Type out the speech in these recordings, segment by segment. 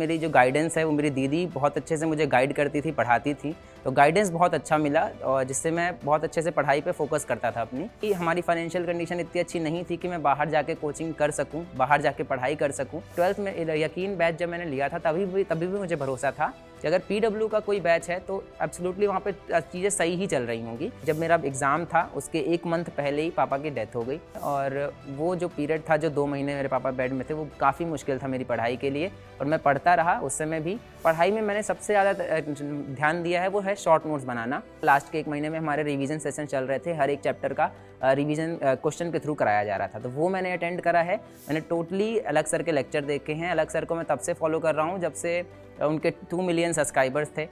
मेरी जो गाइडेंस है वो मेरी दीदी बहुत अच्छे से मुझे गाइड करती थी, पढ़ाती थी, तो गाइडेंस बहुत अच्छा मिला और जिससे मैं बहुत अच्छे से पढ़ाई पे फोकस करता था अपनी। कि हमारी फाइनेंशियल कंडीशन इतनी अच्छी नहीं थी कि मैं बाहर जाके कोचिंग कर सकूं, बाहर जाके पढ़ाई कर सकूं। 12th में यकीन बैच जब मैंने लिया था तभी भी मुझे भरोसा था कि अगर पीडब्ल्यू का कोई बैच है तो एब्सोल्युटली वहाँ पे चीज़ें सही ही चल रही होंगी। जब मेरा एग्ज़ाम था उसके 1 मंथ पहले ही पापा की डेथ हो गई और वो जो पीरियड था, जो 2 महीने मेरे पापा बेड में थे, वो काफ़ी मुश्किल था मेरी पढ़ाई के लिए और मैं पढ़ता रहा। उस समय भी पढ़ाई में मैंने सबसे ज़्यादा ध्यान दिया है वो है शॉर्ट नोट्स बनाना। लास्ट के 1 महीने में हमारे रिवीजन सेशन चल रहे थे, हर एक चैप्टर का रिवीजन क्वेश्चन के थ्रू कराया जा रहा था, तो वो मैंने अटेंड करा है। मैंने टोटली अलग सर के लेक्चर देखे हैं। अलग सर को मैं तब से फॉलो कर रहा हूँ जब से उनके 2 मिलियन सब्सक्राइबर्स थे।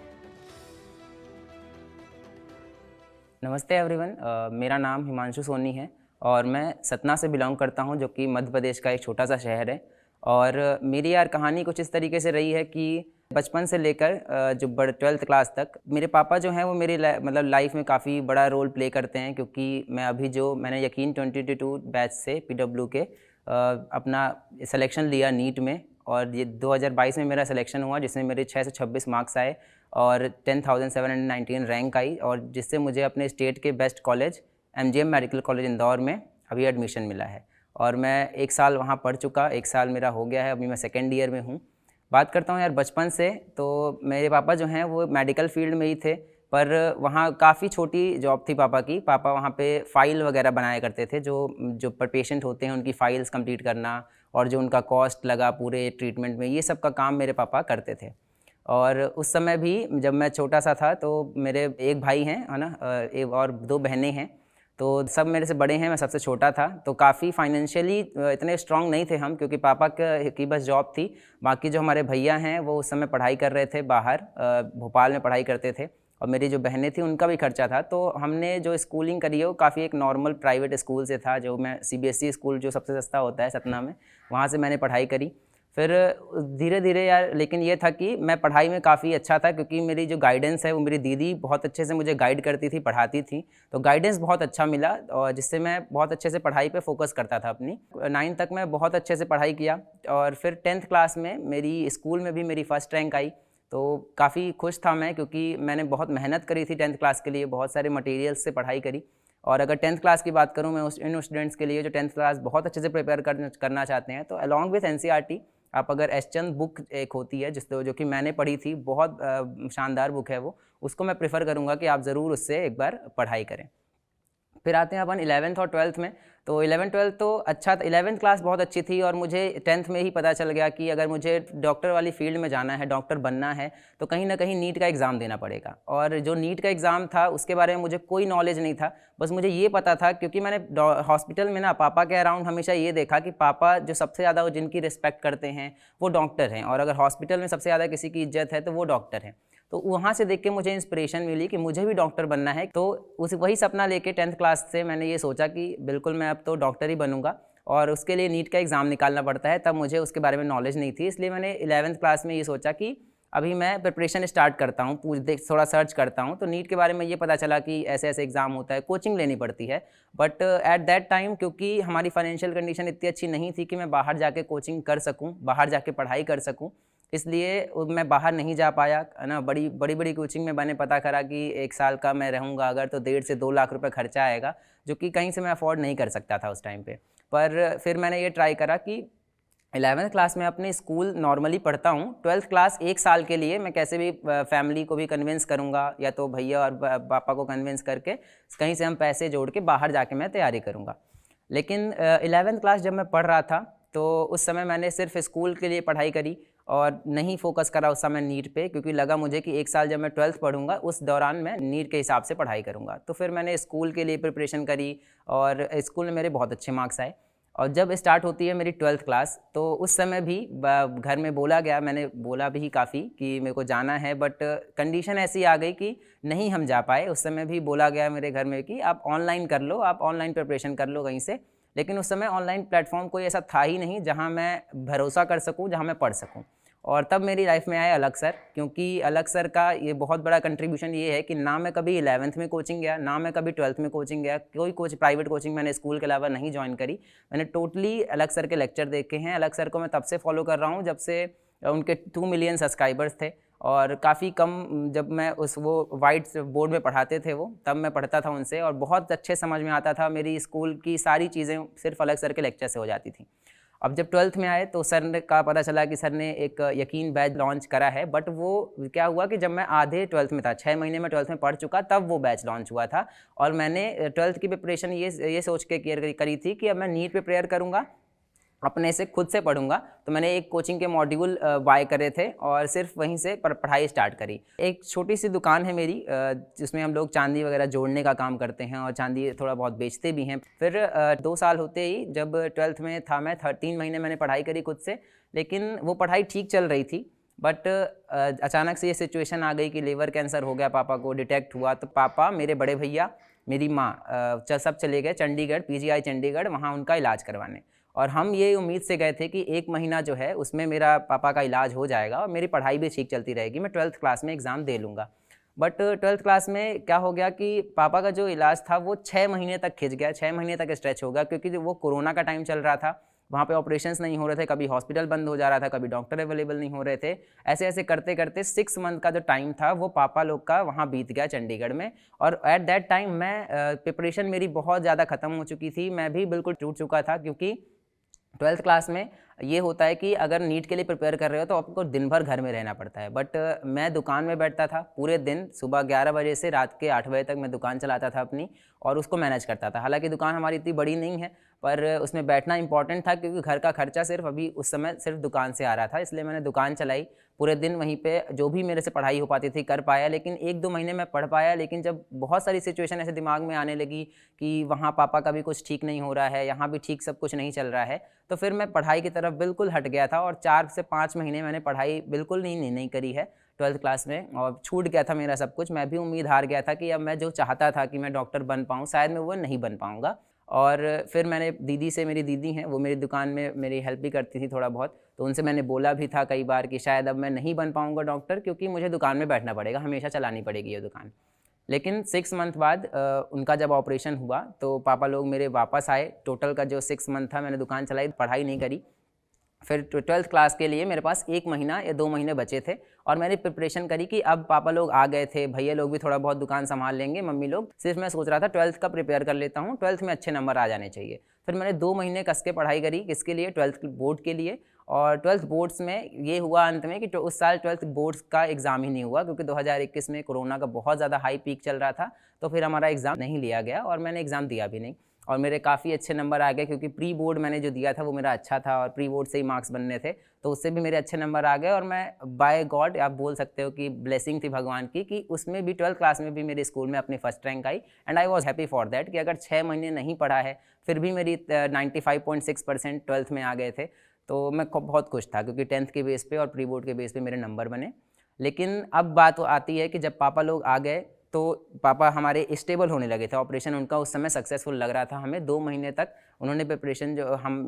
नमस्ते एवरीवन, मेरा नाम हिमांशु सोनी है और मैं सतना से बिलोंग करता हूं, जो कि मध्य प्रदेश का एक छोटा सा शहर है। और मेरी कहानी कुछ इस तरीके से रही है कि बचपन से लेकर जो 12th क्लास तक मेरे पापा जो हैं वो मेरी लाइफ में काफ़ी बड़ा रोल प्ले करते हैं, क्योंकि मैंने यकीन 2022 बैच से पीडब्ल्यू के अपना सिलेक्शन लिया नीट में और ये 2022 में मेरा सिलेक्शन हुआ, जिसमें मेरे 6 से 26 मार्क्स आए और 10,719 रैंक आई और जिससे मुझे अपने स्टेट के best college MGM medical college Indore में अभी एडमिशन मिला है और मैं 1 साल वहाँ पढ़ चुका। 1 साल मेरा हो गया है, अभी मैं 2nd ईयर में हूँ। बात करता हूँ यार बचपन से, तो मेरे पापा जो हैं वो मेडिकल फील्ड में ही थे, पर वहाँ काफ़ी छोटी जॉब थी पापा की। पापा वहाँ पे फ़ाइल वगैरह बनाया करते थे, जो पर पेशेंट होते हैं उनकी फ़ाइल्स कंप्लीट करना और जो उनका कॉस्ट लगा पूरे ट्रीटमेंट में, ये सब का काम मेरे पापा करते थे। और उस समय भी जब मैं छोटा सा था तो मेरे एक भाई हैं, है ना, एक और 2 बहनें हैं, तो सब मेरे से बड़े हैं, मैं सबसे छोटा था। तो काफ़ी फाइनेंशियली इतने स्ट्रांग नहीं थे हम, क्योंकि पापा की बस जॉब थी। बाकी जो हमारे भैया हैं वो उस समय पढ़ाई कर रहे थे बाहर, भोपाल में पढ़ाई करते थे और मेरी जो बहनें थी उनका भी खर्चा था। तो हमने जो स्कूलिंग करी है वो काफ़ी एक नॉर्मल प्राइवेट स्कूल से था, जो मैं सीबीएसई स्कूल जो सबसे सस्ता होता है सतना में, वहाँ से मैंने पढ़ाई करी। फिर धीरे धीरे यार, लेकिन ये था कि मैं पढ़ाई में काफ़ी अच्छा था, क्योंकि मेरी जो गाइडेंस है वो मेरी दीदी बहुत अच्छे से मुझे गाइड करती थी, पढ़ाती थी, तो गाइडेंस बहुत अच्छा मिला और जिससे मैं बहुत अच्छे से पढ़ाई पे फोकस करता था अपनी। 9 तक मैं बहुत अच्छे से पढ़ाई किया और फिर 10th क्लास में मेरी स्कूल में भी मेरी फर्स्ट रैंक आई, तो काफ़ी खुश था मैं, क्योंकि मैंने बहुत मेहनत करी थी 10th क्लास के लिए, बहुत सारे मटेरियल्स से पढ़ाई करी। और अगर 10th क्लास की बात करूँ मैं इन स्टूडेंट्स के लिए जो 10th क्लास बहुत अच्छे से प्रिपेयर करना चाहते हैं, तो अलॉन्ग विथ एनसीईआरटी आप अगर एसचंद बुक एक होती है जो कि मैंने पढ़ी थी, बहुत शानदार बुक है वो, उसको मैं प्रेफर करूँगा कि आप ज़रूर उससे एक बार पढ़ाई करें। फिर आते हैं अपन 11th और 12th में। तो 11th 12th तो अच्छा था, 11th क्लास बहुत अच्छी थी और मुझे 10th में ही पता चल गया कि अगर मुझे डॉक्टर वाली फील्ड में जाना है, डॉक्टर बनना है, तो कहीं ना कहीं नीट का एग्ज़ाम देना पड़ेगा। और जो नीट का एग्ज़ाम था उसके बारे में मुझे कोई नॉलेज नहीं था, बस मुझे ये पता था क्योंकि मैंने हॉस्पिटल में ना पापा के अराउंड हमेशा ये देखा कि पापा जो सबसे ज़्यादा जिनकी रिस्पेक्ट करते हैं वो डॉक्टर हैं, और अगर हॉस्पिटल में सबसे ज़्यादा किसी की इज्जत है तो वो डॉक्टर हैं। तो वहाँ से देख के मुझे इंस्पिरेशन मिली कि मुझे भी डॉक्टर बनना है। तो वही सपना लेके 10th क्लास से मैंने ये सोचा कि बिल्कुल मैं अब तो डॉक्टर ही बनूंगा, और उसके लिए नीट का एग्ज़ाम निकालना पड़ता है। तब मुझे उसके बारे में नॉलेज नहीं थी, इसलिए मैंने 11th क्लास में ये सोचा कि अभी मैं प्रिपरेशन स्टार्ट करता हूँ, थोड़ा सर्च करता हूँ। तो नीट के बारे में ये पता चला कि ऐसे ऐसे एग्ज़ाम होता है, कोचिंग लेनी पड़ती है। बट एट दैट टाइम क्योंकि हमारी फाइनेंशियल कंडीशन इतनी अच्छी नहीं थी कि मैं बाहर जाके कोचिंग कर सकूँ, बाहर जाके पढ़ाई कर सकूँ, इसलिए मैं बाहर नहीं जा पाया, है ना। बड़ी बड़ी कोचिंग में मैंने पता करा कि 1 साल का मैं रहूँगा अगर तो 1.5 से 2 लाख रुपए खर्चा आएगा, जो कि कहीं से मैं अफोर्ड नहीं कर सकता था उस टाइम पे। पर फिर मैंने ये ट्राई करा कि 11th क्लास में अपने स्कूल नॉर्मली पढ़ता हूँ, 12th क्लास 1 साल के लिए मैं कैसे भी फैमिली को भी कन्विंस करूँगा, या तो भैया और पापा को कन्विंस करके कहीं से हम पैसे जोड़ के बाहर जाके मैं तैयारी करूँगा। लेकिन 11th क्लास जब मैं पढ़ रहा था तो उस समय मैंने सिर्फ स्कूल के लिए पढ़ाई करी और नहीं फोकस करा उस समय नीट पे, क्योंकि लगा मुझे कि 1 साल जब मैं 12th पढ़ूंगा उस दौरान मैं नीट के हिसाब से पढ़ाई करूंगा। तो फिर मैंने स्कूल के लिए प्रिपरेशन करी और स्कूल में मेरे बहुत अच्छे मार्क्स आए। और जब स्टार्ट होती है मेरी 12th क्लास, तो उस समय भी घर में बोला गया, मैंने बोला भी काफ़ी कि मेरे को जाना है, बट कंडीशन ऐसी आ गई कि नहीं हम जा पाए। उस समय भी बोला गया मेरे घर में कि आप ऑनलाइन कर लो, आप ऑनलाइन प्रिपरेशन कर लो कहीं से। लेकिन उस समय ऑनलाइन प्लेटफॉर्म कोई ऐसा था ही नहीं जहाँ मैं भरोसा कर सकूँ, जहाँ मैं पढ़ सकूँ। और तब मेरी लाइफ में आए अलग सर, क्योंकि अलग सर का ये बहुत बड़ा कंट्रीब्यूशन ये है कि ना मैं कभी 11th में कोचिंग गया, ना मैं कभी 12th में कोचिंग गया, कोई प्राइवेट कोचिंग मैंने स्कूल के अलावा नहीं ज्वाइन करी। मैंने टोटली अलग सर के लेक्चर देखे हैं। अलग सर को मैं तब से फॉलो कर रहा हूँ जब से उनके 2 मिलियन सब्सक्राइबर्स थे और काफ़ी कम, जब मैं वो वाइट बोर्ड में पढ़ाते थे वो, तब मैं पढ़ता था उनसे और बहुत अच्छे समझ में आता था। मेरी स्कूल की सारी चीज़ें सिर्फ अलग सर के लेक्चर से हो जाती थी। अब जब 12th में आए तो सर का पता चला कि सर ने एक यकीन बैच लॉन्च करा है, बट वो क्या हुआ कि जब मैं आधे 12th में था, 6 महीने में 12th में पढ़ चुका, तब वो बैच लॉन्च हुआ था। और मैंने 12th की प्रिपरेशन ये सोच के करी थी कि अब मैं नीट पे प्रेयर करूँगा, अपने से खुद से पढ़ूंगा। तो मैंने एक कोचिंग के मॉड्यूल बाय करे थे और सिर्फ वहीं से पढ़ाई स्टार्ट करी। एक छोटी सी दुकान है मेरी, जिसमें हम लोग चांदी वगैरह जोड़ने का काम करते हैं और चांदी थोड़ा बहुत बेचते भी हैं। फिर 2 साल होते ही जब 12th में था मैं, 3 महीने मैंने पढ़ाई करी खुद से, लेकिन वो पढ़ाई ठीक चल रही थी। बट अचानक से ये सिचुएशन आ गई कि लीवर कैंसर हो गया, पापा को डिटेक्ट हुआ। तो पापा, मेरे बड़े भैया, मेरी माँ सब चले गए चंडीगढ़, पीजीआई चंडीगढ़, वहाँ उनका इलाज करवाने। और हम ये उम्मीद से गए थे कि 1 महीना जो है उसमें मेरा पापा का इलाज हो जाएगा और मेरी पढ़ाई भी ठीक चलती रहेगी, मैं 12th क्लास में एग्ज़ाम दे लूँगा। बट 12th क्लास में क्या हो गया कि पापा का जो इलाज था वो 6 महीने तक खिंच गया, 6 महीने तक स्ट्रेच हो गया, क्योंकि वो कोरोना का टाइम चल रहा था। वहाँ पे ऑपरेशंस नहीं हो रहे थे, कभी हॉस्पिटल बंद हो जा रहा था, कभी डॉक्टर अवेलेबल नहीं हो रहे थे। ऐसे ऐसे करते करते 6 मंथ का जो टाइम था वो पापा लोग का वहाँ बीत गया चंडीगढ़ में। और एट दैट टाइम मैं प्रिपरेशन मेरी बहुत ज़्यादा ख़त्म हो चुकी थी, मैं भी बिल्कुल टूट चुका था। क्योंकि 12th क्लास में ये होता है कि अगर नीट के लिए प्रिपेयर कर रहे हो तो आपको दिन भर घर में रहना पड़ता है। बट मैं दुकान में बैठता था पूरे दिन, सुबह 11 बजे से रात के 8 बजे तक मैं दुकान चलाता था अपनी और उसको मैनेज करता था। हालांकि दुकान हमारी इतनी बड़ी नहीं है, पर उसमें बैठना इंपॉर्टेंट था, क्योंकि घर का खर्चा सिर्फ अभी उस समय सिर्फ दुकान से आ रहा था। इसलिए मैंने दुकान चलाई, पूरे दिन वहीं पे जो भी मेरे से पढ़ाई हो पाती थी कर पाया। लेकिन 1-2 महीने में पढ़ पाया, लेकिन जब बहुत सारी सिचुएशन ऐसे दिमाग में आने लगी कि वहाँ पापा का भी कुछ ठीक नहीं हो रहा है, यहाँ भी ठीक सब कुछ नहीं चल रहा है, तो फिर मैं पढ़ाई की तरफ बिल्कुल हट गया था। और 4 से 5 महीने मैंने पढ़ाई बिल्कुल नहीं करी है 12th क्लास में, और छूट गया था मेरा सब कुछ। मैं भी उम्मीद हार गया था कि अब मैं जो चाहता था कि मैं डॉक्टर बन पाऊँ, शायद मैं वो नहीं बन पाऊँगा। और फिर मैंने दीदी से, मेरी दीदी हैं, वो मेरी दुकान में मेरी हेल्प भी करती थी थोड़ा बहुत, तो उनसे मैंने बोला भी था कई बार कि शायद अब मैं नहीं बन पाऊँगा डॉक्टर, क्योंकि मुझे दुकान में बैठना पड़ेगा, हमेशा चलानी पड़ेगी ये दुकान। लेकिन 6 मंथ बाद उनका जब ऑपरेशन हुआ तो पापा लोग मेरे वापस आए। टोटल का जो 6 मंथ था मैंने दुकान चलाई, पढ़ाई नहीं करी। फिर 12th क्लास के लिए मेरे पास 1 महीना या 2 महीने बचे थे और मैंने प्रिपरेशन करी कि अब पापा लोग आ गए थे, भैया लोग भी थोड़ा बहुत दुकान संभाल लेंगे, मम्मी लोग, सिर्फ मैं सोच रहा था 12th का प्रिपेयर कर लेता हूँ, 12th में अच्छे नंबर आ जाने चाहिए। फिर मैंने 2 महीने कस के पढ़ाई करी, किसके लिए? 12th बोर्ड के लिए। और 12th बोर्ड्स में ये हुआ अंत में कि उस साल 12th बोर्ड्स का एग्ज़ाम ही नहीं हुआ, क्योंकि 2021 में कोरोना का बहुत ज़्यादा हाई पीक चल रहा था, तो फिर हमारा एग्ज़ाम नहीं लिया गया और मैंने एग्ज़ाम दिया भी नहीं। और मेरे काफ़ी अच्छे नंबर आ गए, क्योंकि प्री बोर्ड मैंने जो दिया था वो मेरा अच्छा था और प्री बोर्ड से ही मार्क्स बनने थे, तो उससे भी मेरे अच्छे नंबर आ गए। और मैं बाय गॉड आप बोल सकते हो कि ब्लेसिंग थी भगवान की, कि उसमें भी 12th क्लास में भी मेरे स्कूल में अपनी first rank I. And I was happy for that, कि अगर 6 महीने नहीं पढ़ा है फिर भी मेरी 95.6% 12th में आ गए थे, तो मैं बहुत खुश था, क्योंकि 10th के बेस पे और प्री बोर्ड के बेस पे मेरे नंबर बने। लेकिन अब बात आती है कि जब पापा लोग आ गए तो पापा हमारे स्टेबल होने लगे थे, ऑपरेशन उनका उस समय सक्सेसफुल लग रहा था हमें। 2 महीने तक उन्होंने प्रिपरेशन जो हम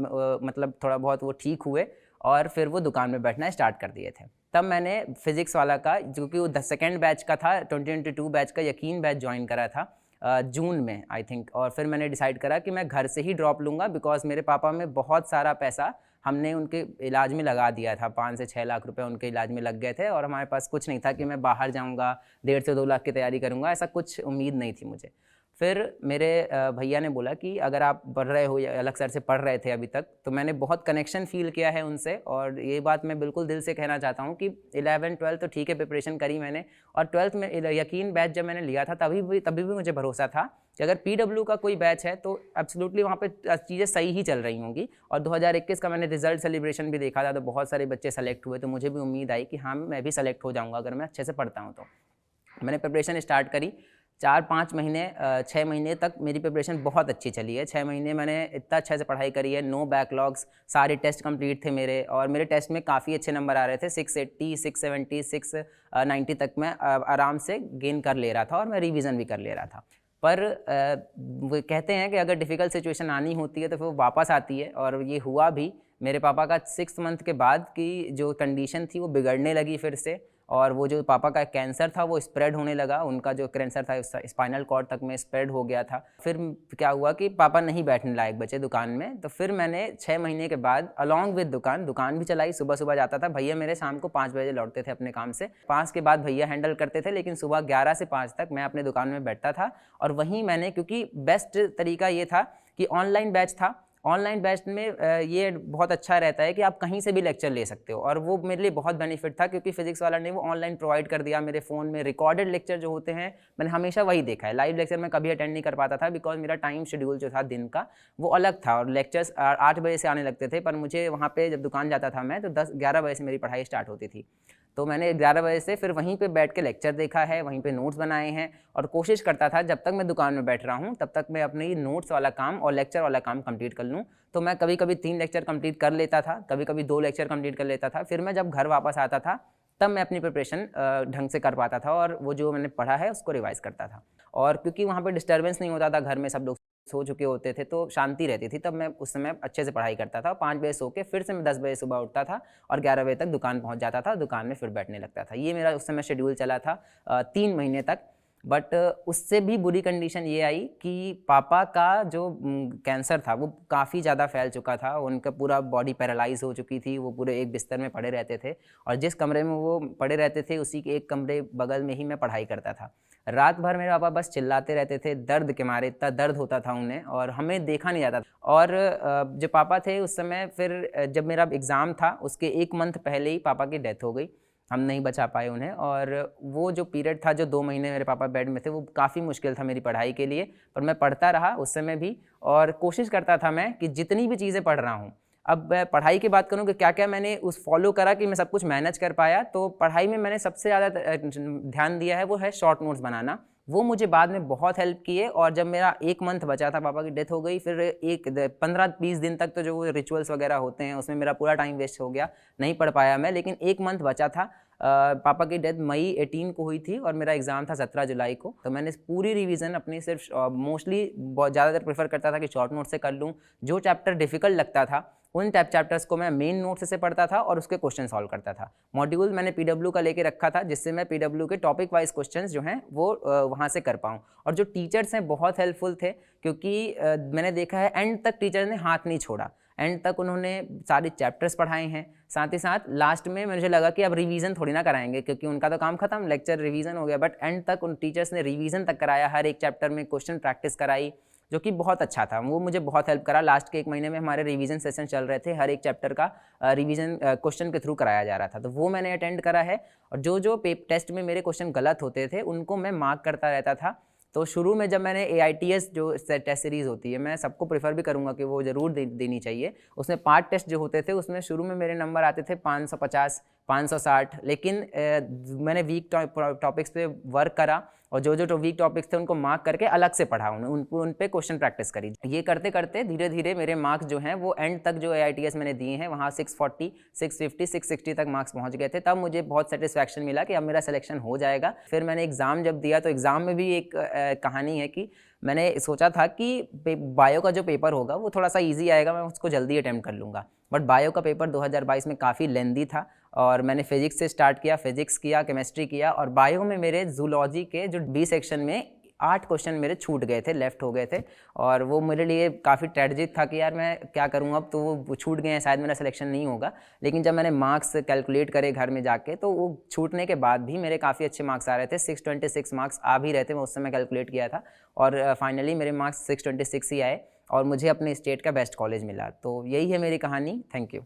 मतलब थोड़ा बहुत वो ठीक हुए और फिर वो दुकान में बैठना स्टार्ट कर दिए थे। तब मैंने फिज़िक्स वाला का, जो कि वो 2nd बैच का था, 2022 बैच का यकीन बैच ज्वाइन करा था जून में आई थिंक। और फिर मैंने डिसाइड करा कि मैं घर से ही ड्रॉप लूँगा, बिकॉज मेरे पापा में बहुत सारा पैसा हमने उनके इलाज में लगा दिया था। 5 से 6 लाख रुपए उनके इलाज में लग गए थे और हमारे पास कुछ नहीं था कि मैं बाहर जाऊंगा 1.5 से 2 लाख की तैयारी करूंगा, ऐसा कुछ उम्मीद नहीं थी मुझे। फिर मेरे भैया ने बोला कि अगर आप पढ़ रहे हो या अलग सर से पढ़ रहे थे अभी तक, तो मैंने बहुत कनेक्शन फील किया है उनसे। और ये बात मैं बिल्कुल दिल से कहना चाहता हूँ कि 11 12 तो ठीक है प्रिपरेशन करी मैंने, और 12th में यकीन बैच जब मैंने लिया था तभी भी मुझे भरोसा था कि अगर PW का कोई बैच है तो एब्सोल्युटली वहाँ पे चीज़ें सही ही चल रही होंगी। और 2021 का मैंने रिजल्ट सेलिब्रेशन भी देखा था, तो बहुत सारे बच्चे सेलेक्ट हुए, तो मुझे भी उम्मीद आई कि हाँ मैं भी सेलेक्ट हो जाऊँगा अगर मैं अच्छे से पढ़ता हूँ। तो मैंने प्रिपरेशन स्टार्ट करी। 4-5 महीने 6 महीने तक मेरी प्रिपरेशन बहुत अच्छी चली है। 6 महीने मैंने इतना अच्छे से पढ़ाई करी है, नो बैकलॉग्स, सारे टेस्ट कंप्लीट थे मेरे, और मेरे टेस्ट में काफ़ी अच्छे नंबर आ रहे थे। 680, 670, 690 तक मैं आराम से गेन कर ले रहा था और मैं रिवीजन भी कर ले रहा था। पर वो कहते हैं कि अगर डिफ़िकल्ट सिचुएशन आनी होती है तो फिर वो वापस आती है, और ये हुआ भी। मेरे पापा का 6 मंथ के बाद की जो कंडीशन थी वो बिगड़ने लगी फिर से, और वो जो पापा का कैंसर था वो स्प्रेड होने लगा, उनका जो कैंसर था स्पाइनल कॉर्ड तक में स्प्रेड हो गया था। फिर क्या हुआ कि पापा नहीं बैठने लायक बचे दुकान में, तो फिर मैंने 6 महीने के बाद अलॉन्ग विद दुकान भी चलाई। सुबह सुबह जाता था, भैया मेरे शाम को 5 बजे लौटते थे अपने काम से, 5 के बाद भैया हैंडल करते थे, लेकिन सुबह 11 से 5 तक मैं अपने दुकान में बैठता था। और वहीं मैंने, क्योंकि बेस्ट तरीका ये था कि ऑनलाइन बैच था, ऑनलाइन बैच में ये बहुत अच्छा रहता है कि आप कहीं से भी लेक्चर ले सकते हो, और वो मेरे लिए बहुत बेनिफिट था, क्योंकि फिजिक्स वाला ने वो ऑनलाइन प्रोवाइड कर दिया मेरे फ़ोन में। रिकॉर्डेड लेक्चर जो होते हैं मैंने हमेशा वही देखा है, लाइव लेक्चर मैं कभी अटेंड नहीं कर पाता था, बिकॉज मेरा टाइम शेड्यूल जो था दिन का वो अलग था, और लेक्चर्स 8 बजे से आने लगते थे, पर मुझे वहाँ पर जब दुकान जाता था मैं तो 10-11 बजे से मेरी पढ़ाई स्टार्ट होती थी। तो मैंने 11 बजे से फिर वहीं पे बैठ के लेक्चर देखा है, वहीं पे नोट्स बनाए हैं, और कोशिश करता था जब तक मैं दुकान में बैठ रहा हूँ तब तक मैं अपनी नोट्स वाला काम और लेक्चर वाला काम कंप्लीट कर लूँ। तो मैं कभी कभी 3 लेक्चर कंप्लीट कर लेता था, कभी कभी 2 लेक्चर कंप्लीट कर लेता था। फिर मैं जब घर वापस आता था तब मैं अपनी प्रिपरेशन ढंग से कर पाता था, और वो जो मैंने पढ़ा है उसको रिवाइज़ करता था। और क्योंकि वहाँ पे डिस्टर्बेंस नहीं होता था, घर में सब लोग सो चुके होते थे तो शांति रहती थी, तब मैं उस समय अच्छे से पढ़ाई करता था। 5 बजे सो के फिर से मैं 10 बजे सुबह उठता था और 11 बजे तक दुकान पहुंच जाता था, दुकान में फिर बैठने लगता था। ये मेरा उस समय शेड्यूल चला था 3 महीने तक। बट उससे भी बुरी कंडीशन ये आई कि पापा का जो कैंसर था वो काफ़ी ज़्यादा फैल चुका था, उनका पूरा बॉडी पैरालाइज हो चुकी थी, वो पूरे एक बिस्तर में पड़े रहते थे, और जिस कमरे में वो पड़े रहते थे उसी के एक कमरे बगल में ही मैं पढ़ाई करता था। रात भर मेरे पापा बस चिल्लाते रहते थे, दर्द के मारे, इतना दर्द होता था उन्हें, और हमें देखा नहीं जाता था। और जो पापा थे उस समय, फिर जब मेरा एग्ज़ाम था उसके 1 मंथ पहले ही पापा की डेथ हो गई, हम नहीं बचा पाए उन्हें। और वो जो पीरियड था, जो 2 महीने मेरे पापा बेड में थे, वो काफ़ी मुश्किल था मेरी पढ़ाई के लिए, पर मैं पढ़ता रहा उस समय भी, और कोशिश करता था मैं कि जितनी भी चीज़ें पढ़ रहा हूँ, अब मैं पढ़ाई की बात करूँ कि क्या-क्या मैंने उस फॉलो करा कि मैं सब कुछ मैनेज कर पाया, तो पढ़ाई में मैंने सबसे ज़्यादा ध्यान दिया है वो है शॉर्ट नोट्स बनाना। वो मुझे बाद में बहुत हेल्प किए, और जब मेरा 1 मंथ बचा था, पापा की डेथ हो गई, फिर 15-20 दिन तक तो जो वो रिचुअल्स वगैरह होते हैं उसमें मेरा पूरा टाइम वेस्ट हो गया, नहीं पढ़ पाया मैं। लेकिन 1 मंथ बचा था, पापा की डेथ मई 18 को हुई थी और मेरा एग्ज़ाम था 17 जुलाई को। तो मैंने पूरी रिवीजन अपनी सिर्फ मोस्टली बहुत ज़्यादातर प्रेफर करता था कि शॉर्ट नोट से कर लूँ। जो चैप्टर डिफ़िकल्ट लगता था उन चैप्टर्स को मैं मेन नोट से पढ़ता था और उसके क्वेश्चन सॉल्व करता था। मॉड्यूल मैंने पीडब्ल्यू का लेके रखा था, जिससे मैं पीडब्ल्यू के टॉपिक वाइज क्वेश्चंस जो हैं वो वहाँ से कर पाऊँ। और जो टीचर्स हैं बहुत हेल्पफुल थे, क्योंकि मैंने देखा है एंड तक टीचर ने हाथ नहीं छोड़ा, एंड तक उन्होंने सारे चैप्टर्स पढ़ाए हैं। साथ ही साथ लास्ट में मुझे लगा कि अब रिवीजन थोड़ी ना कराएंगे, क्योंकि उनका तो काम खत्म, लेक्चर रिवीजन हो गया, बट एंड तक उन टीचर्स ने रिवीजन तक कराया, हर एक चैप्टर में क्वेश्चन प्रैक्टिस कराई, जो कि बहुत अच्छा था। वो मुझे बहुत हेल्प करा। लास्ट के 1 महीने में हमारे रिवीजन सेशन चल रहे थे, हर एक चैप्टर का रिवीजन क्वेश्चन के थ्रू कराया जा रहा था, तो वो मैंने अटेंड करा है। और जो टेस्ट में मेरे क्वेश्चन गलत होते थे उनको मैं मार्क करता रहता था। तो शुरू में जब मैंने AITS जो टेस्ट सीरीज़ होती है, मैं सबको प्रेफर भी करूँगा कि वो ज़रूर देनी चाहिए। उसमें पार्ट टेस्ट जो होते थे उसमें शुरू में मेरे नंबर आते थे 550, 560, लेकिन मैंने वीक टॉपिक्स पे वर्क करा, और जो वीक टॉपिक्स थे उनको मार्क करके अलग से पढ़ा, उन पे क्वेश्चन प्रैक्टिस करी। ये करते करते धीरे धीरे मेरे मार्क्स जो हैं वो एंड तक जो AITS मैंने दिए हैं वहाँ 640, 650, 660 तक मार्क्स पहुँच गए थे। तब मुझे बहुत सेटिस्फैक्शन मिला कि अब मेरा सिलेक्शन हो जाएगा। फिर मैंने एग्ज़ाम जब दिया तो एग्ज़ाम में भी एक कहानी है कि मैंने सोचा था कि बायो का जो पेपर होगा वो थोड़ा सा ईजी आएगा, मैं उसको जल्दी अटैम्प्ट कर लूँगा। बट बायो का पेपर 2022 में काफ़ी लेंदी था, और मैंने फिजिक्स से स्टार्ट किया, फिजिक्स किया, केमिस्ट्री किया, और बायो में मेरे जूलॉजी के जो बी सेक्शन में 8 क्वेश्चन मेरे छूट गए थे, लेफ्ट हो गए थे, और वो मेरे लिए काफ़ी ट्रेजिक था कि यार मैं क्या करूँ अब, तो वो छूट गए हैं, शायद मेरा सिलेक्शन नहीं होगा। लेकिन जब मैंने मार्क्स कैलकुलेट करे घर में जाके, तो वो छूटने के बाद भी मेरे काफ़ी अच्छे मार्क्स आ रहे थे, 626 मार्क्स आ भी रहे थे, मैं उस समय कैलकुलेट किया था, और फाइनली मेरे मार्क्स 626 ही आए, और मुझे अपने स्टेट का बेस्ट कॉलेज मिला। तो यही है मेरी कहानी। Thank you.